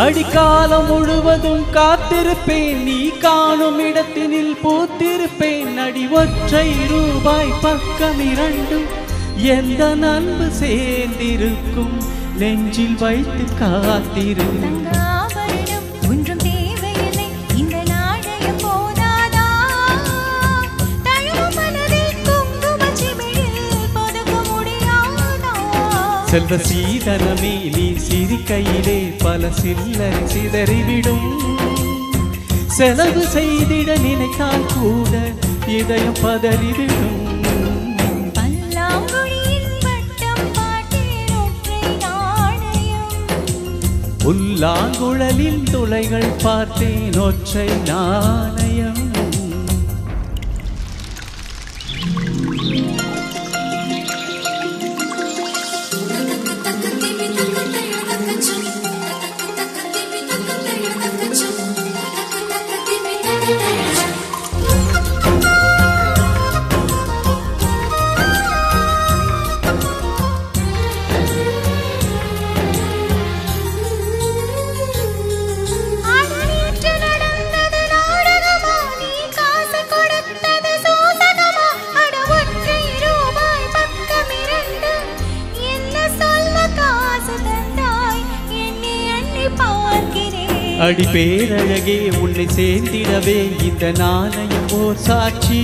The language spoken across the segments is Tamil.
அடிக்காலம் முழுவதும் காத்திருப்பேன், நீ காணும் இடத்தினில் பூத்திருப்பேன். அடி ஒற்றை ரூபாய் பக்கம் இரண்டும் எந்த அன்பு சேர்ந்திருக்கும், நெஞ்சில் வைத்து காத்திருக்கும். செல்வ சீதனமே நீ சிரிக்கையிலே பல சில்லறை சிதறிவிடும். செலவு செய்திட நினைத்தால் கூட இதயம் பதறிவிடும். புல்லாங்குழலில் துளைகள் பார்த்தேன் ஒற்றை நாணயம். அடி பேரழகே உன்னை சேர்ந்திடவே இந்த நாணயம் ஓர் சாட்சி.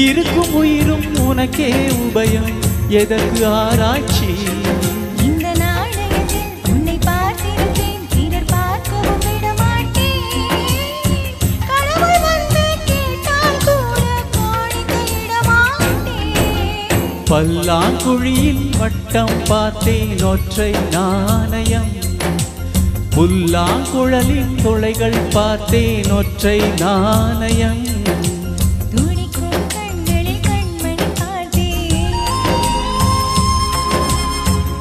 இருக்கும் உயிரும் உனக்கே உபயம், எதற்கு ஆராய்ச்சி? இந்த நாணயத்தில் உன்னை பார்த்திருப்பேன், பிறர் பார்க்கவும் விடமாட்டேன். கடவுள் வந்து கேட்டால் கூட காணிக்கையிட மாட்டேன். பல்லாங்குழியில் வட்டம் பார்த்தேன் ஒற்றை நாணயம். புல்லாங்குழலின் துளைகள் பார்த்தேன் ஒற்றை நாணயம். துடிக்கும் கண்களில் கண்மணி பார்த்தேன்,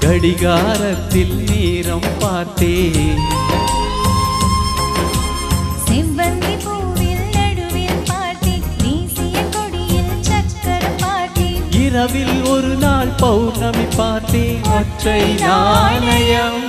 கடிகாரத்தில் நேரம் பார்த்தேன். செவ்வந்தி பூவில் நடுவில் பார்த்தேன், தேசிய கொடியில் சக்கரம் பார்த்தேன். இரவில் ஒரு நாள் பௌர்ணமி பார்த்தேன் ஒற்றை நாணயம்.